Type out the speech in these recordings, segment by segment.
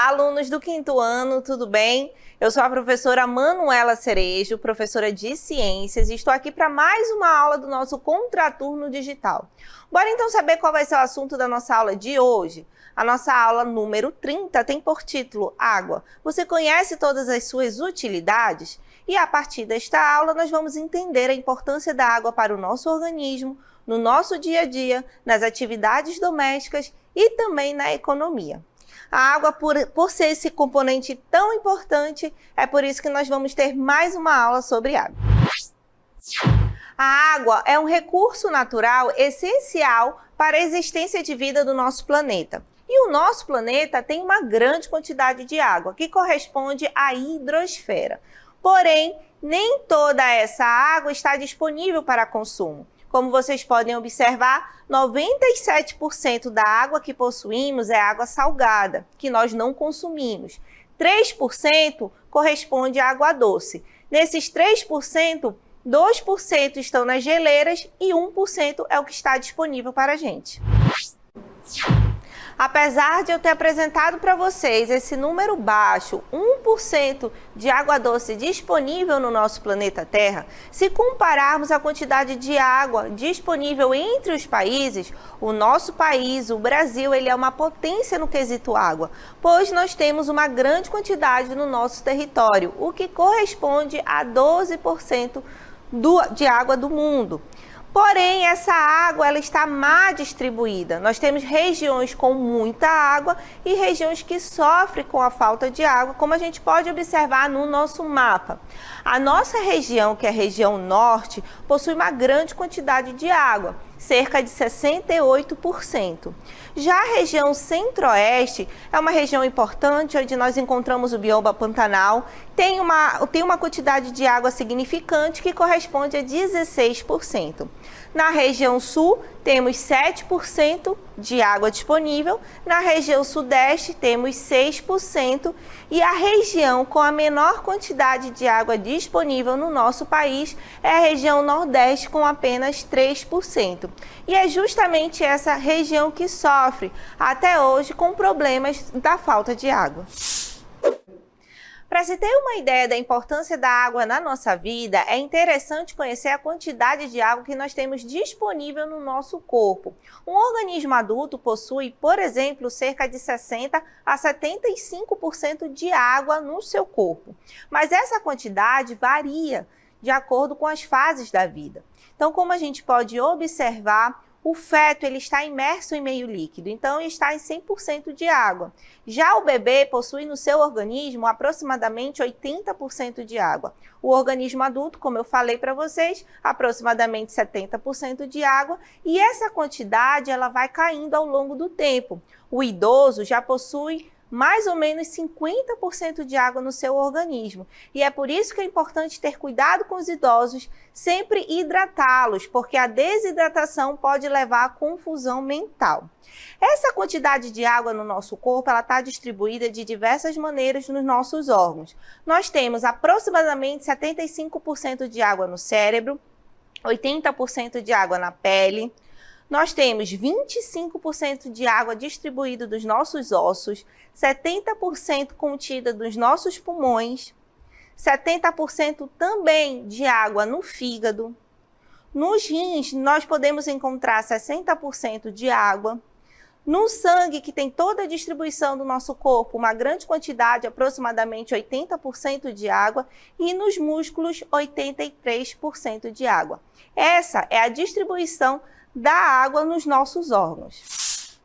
Olá, alunos do 5º ano, tudo bem? Eu sou a professora Manuela Cerejo, professora de Ciências, e estou aqui para mais uma aula do nosso Contraturno Digital. Bora então saber qual vai ser o assunto da nossa aula de hoje? A nossa aula número 30 tem por título Água. Você conhece todas as suas utilidades? E a partir desta aula nós vamos entender a importância da água para o nosso organismo, no nosso dia a dia, nas atividades domésticas e também na economia. A água, por ser esse componente tão importante, é por isso que nós vamos ter mais uma aula sobre água. A água é um recurso natural essencial para a existência de vida do nosso planeta. E o nosso planeta tem uma grande quantidade de água, que corresponde à hidrosfera. Porém, nem toda essa água está disponível para consumo. Como vocês podem observar, 97% da água que possuímos é água salgada, que nós não consumimos. 3% corresponde à água doce. Nesses 3%, 2% estão nas geleiras e 1% é o que está disponível para a gente. Apesar de eu ter apresentado para vocês esse número baixo, 1% de água doce disponível no nosso planeta Terra, se compararmos a quantidade de água disponível entre os países, o nosso país, o Brasil, ele é uma potência no quesito água, pois nós temos uma grande quantidade no nosso território, o que corresponde a 12% de água do mundo. Porém, essa água ela está má distribuída. Nós temos regiões com muita água e regiões que sofrem com a falta de água, como a gente pode observar no nosso mapa. A nossa região, que é a região norte, possui uma grande quantidade de água, cerca de 68%. Já a região centro-oeste é uma região importante, onde nós encontramos o bioma Pantanal, tem uma quantidade de água significante que corresponde a 16%. Na região sul, temos 7% de água disponível, na região sudeste temos 6% e a região com a menor quantidade de água disponível no nosso país é a região nordeste com apenas 3%. E é justamente essa região que sofre até hoje com problemas da falta de água. Para se ter uma ideia da importância da água na nossa vida, é interessante conhecer a quantidade de água que nós temos disponível no nosso corpo. Um organismo adulto possui, por exemplo, cerca de 60 a 75% de água no seu corpo. Mas essa quantidade varia de acordo com as fases da vida. Então, como a gente pode observar, o feto ele está imerso em meio líquido, então está em 100% de água. Já o bebê possui no seu organismo aproximadamente 80% de água. O organismo adulto, como eu falei para vocês, aproximadamente 70% de água, e essa quantidade ela vai caindo ao longo do tempo. O idoso já possui mais ou menos 50% de água no seu organismo. E é por isso que é importante ter cuidado com os idosos, sempre hidratá-los, porque a desidratação pode levar à confusão mental. Essa quantidade de água no nosso corpo está distribuída de diversas maneiras nos nossos órgãos. Nós temos aproximadamente 75% de água no cérebro, 80% de água na pele. Nós temos 25% de água distribuída dos nossos ossos, 70% contida dos nossos pulmões, 70% também de água no fígado. Nos rins, nós podemos encontrar 60% de água. No sangue, que tem toda a distribuição do nosso corpo, uma grande quantidade, aproximadamente 80% de água. E nos músculos, 83% de água. Essa é a distribuição da água nos nossos órgãos.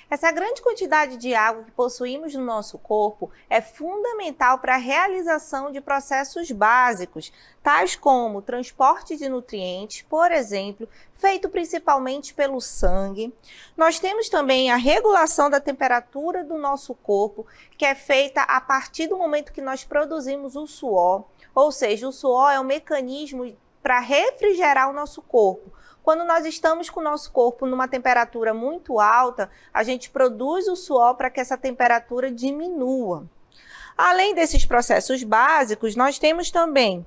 Essa grande quantidade de água que possuímos no nosso corpo é fundamental para a realização de processos básicos, tais como o transporte de nutrientes, por exemplo, feito principalmente pelo sangue. Nós temos também a regulação da temperatura do nosso corpo, que é feita a partir do momento que nós produzimos o suor, ou seja, o suor é um mecanismo para refrigerar o nosso corpo. Quando nós estamos com o nosso corpo numa temperatura muito alta, a gente produz o suor para que essa temperatura diminua. Além desses processos básicos, nós temos também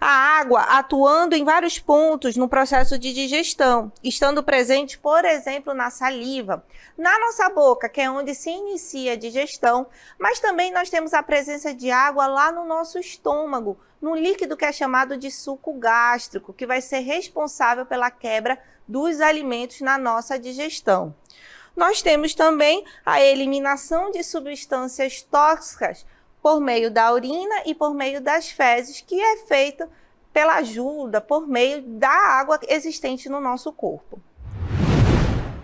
a água atuando em vários pontos no processo de digestão, estando presente, por exemplo, na saliva, na nossa boca, que é onde se inicia a digestão, mas também nós temos a presença de água lá no nosso estômago, no líquido que é chamado de suco gástrico, que vai ser responsável pela quebra dos alimentos na nossa digestão. Nós temos também a eliminação de substâncias tóxicas por meio da urina e por meio das fezes, que é feita pela ajuda, por meio da água existente no nosso corpo.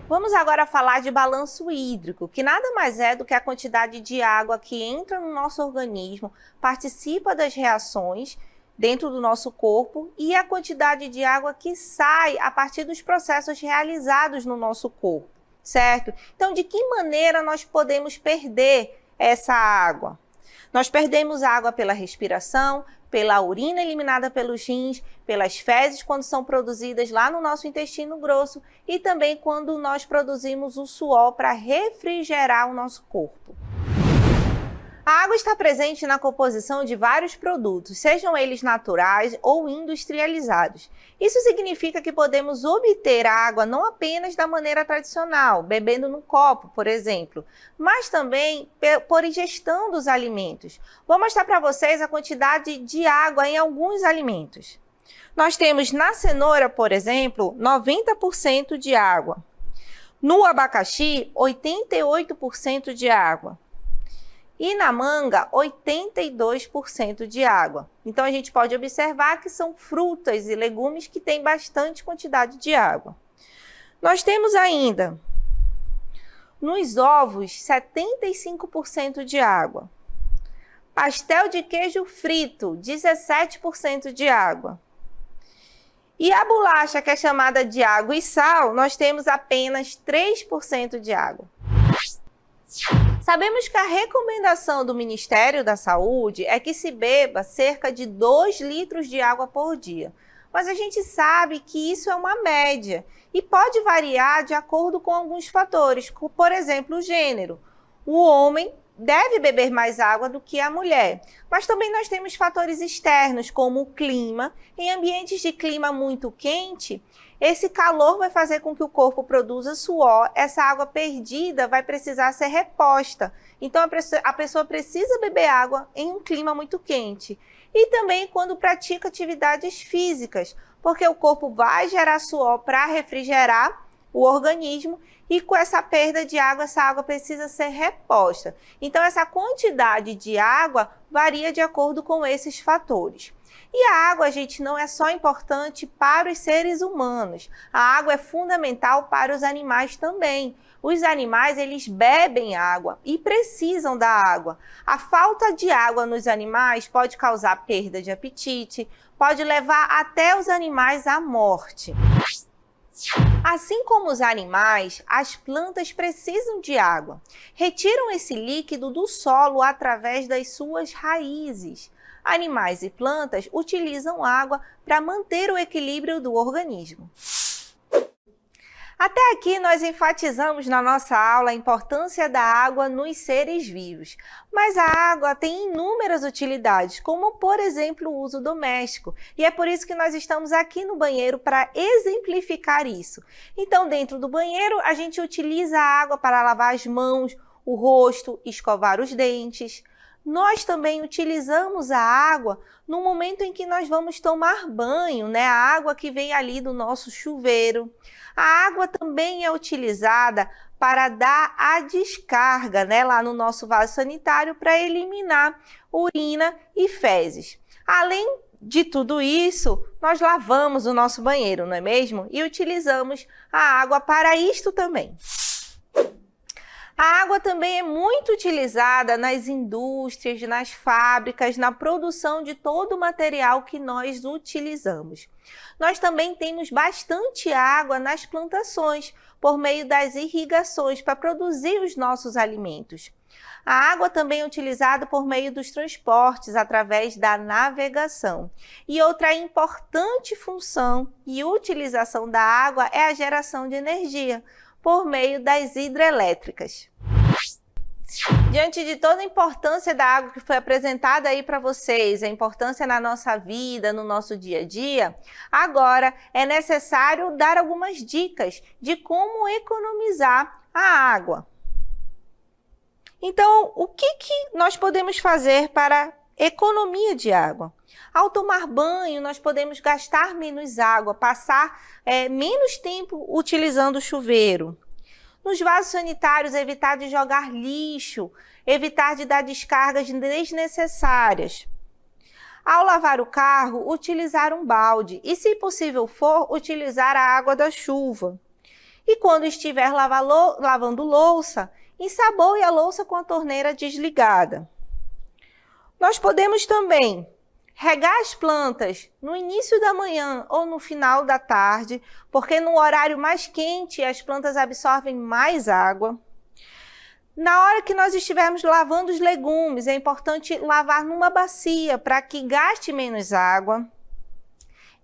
Vamos agora falar de balanço hídrico, que nada mais é do que a quantidade de água que entra no nosso organismo, participa das reações dentro do nosso corpo e a quantidade de água que sai a partir dos processos realizados no nosso corpo, certo? Então, de que maneira nós podemos perder essa água? Nós perdemos água pela respiração, pela urina eliminada pelos rins, pelas fezes quando são produzidas lá no nosso intestino grosso e também quando nós produzimos o suor para refrigerar o nosso corpo. A água está presente na composição de vários produtos, sejam eles naturais ou industrializados. Isso significa que podemos obter a água não apenas da maneira tradicional, bebendo num copo, por exemplo, mas também por ingestão dos alimentos. Vou mostrar para vocês a quantidade de água em alguns alimentos. Nós temos na cenoura, por exemplo, 90% de água. No abacaxi, 88% de água. E na manga, 82% de água. Então, a gente pode observar que são frutas e legumes que têm bastante quantidade de água. Nós temos ainda, nos ovos, 75% de água. Pastel de queijo frito, 17% de água. E a bolacha, que é chamada de água e sal, nós temos apenas 3% de água. Sabemos que a recomendação do Ministério da Saúde é que se beba cerca de 2 litros de água por dia. Mas a gente sabe que isso é uma média e pode variar de acordo com alguns fatores, por exemplo, o gênero. O homem deve beber mais água do que a mulher, mas também nós temos fatores externos, como o clima. Em ambientes de clima muito quente, esse calor vai fazer com que o corpo produza suor, essa água perdida vai precisar ser reposta. Então, a pessoa precisa beber água em um clima muito quente. E também quando pratica atividades físicas, porque o corpo vai gerar suor para refrigerar o organismo e com essa perda de água, essa água precisa ser reposta. Então, essa quantidade de água varia de acordo com esses fatores. E a água, gente, não é só importante para os seres humanos. A água é fundamental para os animais também. Os animais, eles bebem água e precisam da água. A falta de água nos animais pode causar perda de apetite, pode levar até os animais à morte. Assim como os animais, as plantas precisam de água. Retiram esse líquido do solo através das suas raízes. Animais e plantas utilizam água para manter o equilíbrio do organismo. Até aqui nós enfatizamos na nossa aula a importância da água nos seres vivos. Mas a água tem inúmeras utilidades, como por exemplo o uso doméstico. E é por isso que nós estamos aqui no banheiro para exemplificar isso. Então, dentro do banheiro, a gente utiliza a água para lavar as mãos, o rosto, escovar os dentes. Nós também utilizamos a água no momento em que nós vamos tomar banho, né? A água que vem ali do nosso chuveiro. A água também é utilizada para dar a descarga, né? Lá no nosso vaso sanitário para eliminar urina e fezes. Além de tudo isso, nós lavamos o nosso banheiro, não é mesmo? E utilizamos a água para isto também. A água também é muito utilizada nas indústrias, nas fábricas, na produção de todo o material que nós utilizamos. Nós também temos bastante água nas plantações, por meio das irrigações, para produzir os nossos alimentos. A água também é utilizada por meio dos transportes, através da navegação. E outra importante função e utilização da água é a geração de energia, por meio das hidrelétricas. Diante de toda a importância da água que foi apresentada aí para vocês, a importância na nossa vida, no nosso dia a dia, agora é necessário dar algumas dicas de como economizar a água. Então, o que nós podemos fazer para economia de água? Ao tomar banho, nós podemos gastar menos água, passar menos tempo utilizando o chuveiro. Nos vasos sanitários, evitar de jogar lixo, evitar de dar descargas desnecessárias. Ao lavar o carro, utilizar um balde e, se possível for, utilizar a água da chuva. E quando estiver lavando louça, ensaboe a louça com a torneira desligada. Nós podemos também regar as plantas no início da manhã ou no final da tarde, porque no horário mais quente as plantas absorvem mais água. Na hora que nós estivermos lavando os legumes, é importante lavar numa bacia para que gaste menos água.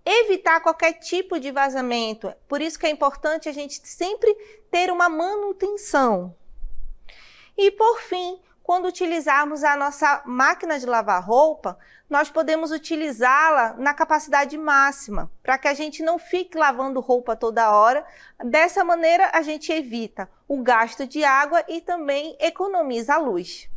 Evitar qualquer tipo de vazamento, por isso que é importante a gente sempre ter uma manutenção. E por fim, quando utilizarmos a nossa máquina de lavar roupa, nós podemos utilizá-la na capacidade máxima, para que a gente não fique lavando roupa toda hora. Dessa maneira, a gente evita o gasto de água e também economiza a luz.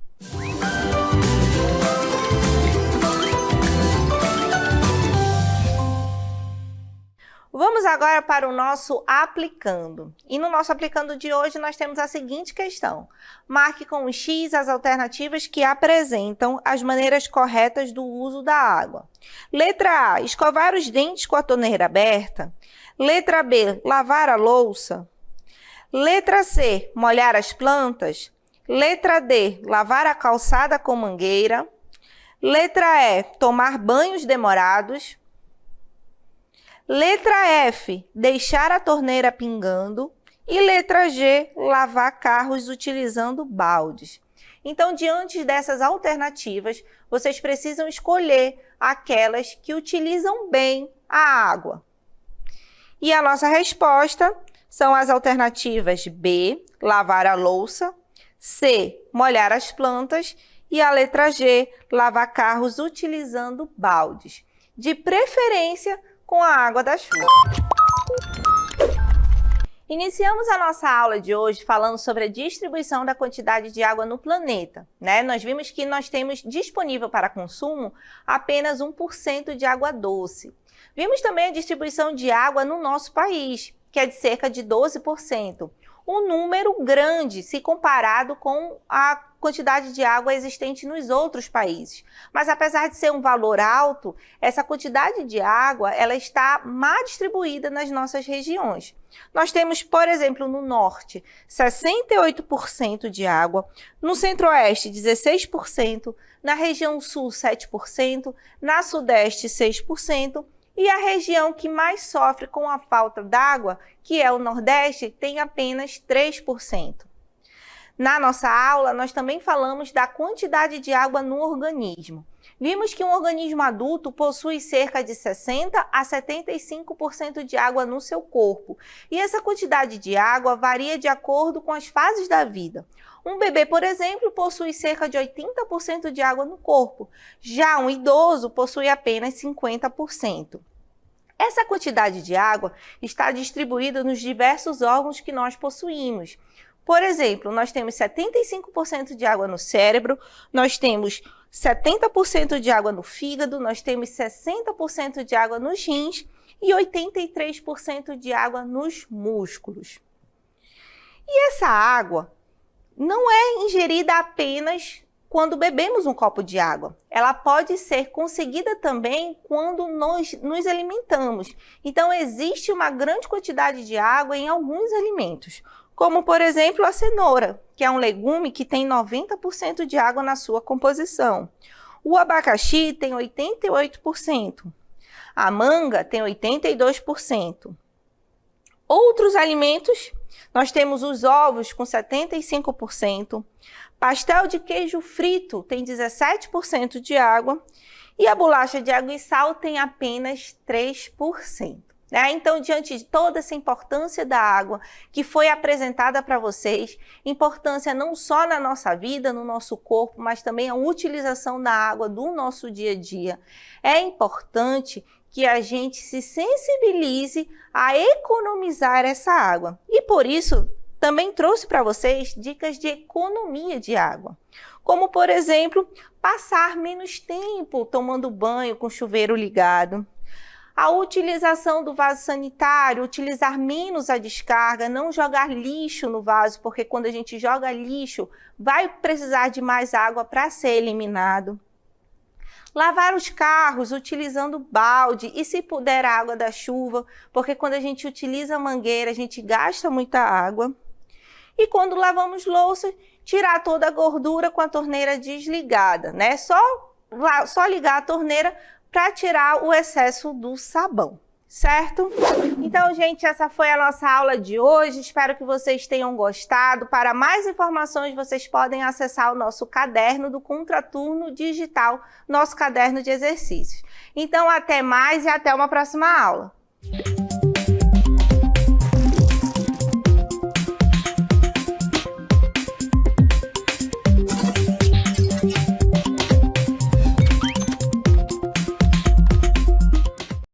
Vamos agora para o nosso aplicando. E no nosso aplicando de hoje nós temos a seguinte questão. Marque com um X as alternativas que apresentam as maneiras corretas do uso da água. Letra A, escovar os dentes com a torneira aberta. Letra B, lavar a louça. Letra C, molhar as plantas. Letra D, lavar a calçada com mangueira. Letra E, tomar banhos demorados. Letra F, deixar a torneira pingando. E letra G, lavar carros utilizando baldes. Então, diante dessas alternativas, vocês precisam escolher aquelas que utilizam bem a água. E a nossa resposta são as alternativas B, lavar a louça, C, molhar as plantas e a letra G, lavar carros utilizando baldes. De preferência, com a água da chuva. Iniciamos a nossa aula de hoje falando sobre a distribuição da quantidade de água no planeta, né? Nós vimos que nós temos disponível para consumo apenas 1% de água doce. Vimos também a distribuição de água no nosso país, que é de cerca de 12%. Um número grande se comparado com a quantidade de água existente nos outros países. Mas apesar de ser um valor alto, essa quantidade de água ela está mal distribuída nas nossas regiões. Nós temos, por exemplo, no norte, 68% de água, no centro-oeste, 16%, na região sul, 7%, na sudeste, 6%, e a região que mais sofre com a falta d'água, que é o Nordeste, tem apenas 3%. Na nossa aula, nós também falamos da quantidade de água no organismo. Vimos que um organismo adulto possui cerca de 60 a 75% de água no seu corpo. E essa quantidade de água varia de acordo com as fases da vida. Um bebê, por exemplo, possui cerca de 80% de água no corpo. Já um idoso possui apenas 50%. Essa quantidade de água está distribuída nos diversos órgãos que nós possuímos. Por exemplo, nós temos 75% de água no cérebro, nós temos 70% de água no fígado, nós temos 60% de água nos rins e 83% de água nos músculos. E essa água não é ingerida apenas quando bebemos um copo de água. Ela pode ser conseguida também quando nós nos alimentamos. Então, existe uma grande quantidade de água em alguns alimentos, como, por exemplo, a cenoura, que é um legume que tem 90% de água na sua composição. O abacaxi tem 88%. A manga tem 82%. Outros alimentos, nós temos os ovos com 75%, pastel de queijo frito tem 17% de água e a bolacha de água e sal tem apenas 3%. né? Então, diante de toda essa importância da água que foi apresentada para vocês, importância não só na nossa vida, no nosso corpo, mas também a utilização da água do nosso dia a dia, é importante que a gente se sensibilize a economizar essa água. E por isso, também trouxe para vocês dicas de economia de água. Como, por exemplo, passar menos tempo tomando banho com o chuveiro ligado. A utilização do vaso sanitário, utilizar menos a descarga, não jogar lixo no vaso, porque quando a gente joga lixo, vai precisar de mais água para ser eliminado. Lavar os carros utilizando balde e, se puder, a água da chuva, porque quando a gente utiliza a mangueira, a gente gasta muita água. E quando lavamos louça, tirar toda a gordura com a torneira desligada, né? Só ligar a torneira para tirar o excesso do sabão, certo? Então, gente, essa foi a nossa aula de hoje. Espero que vocês tenham gostado. Para mais informações, vocês podem acessar o nosso caderno do Contraturno Digital, nosso caderno de exercícios. Então, até mais e até uma próxima aula.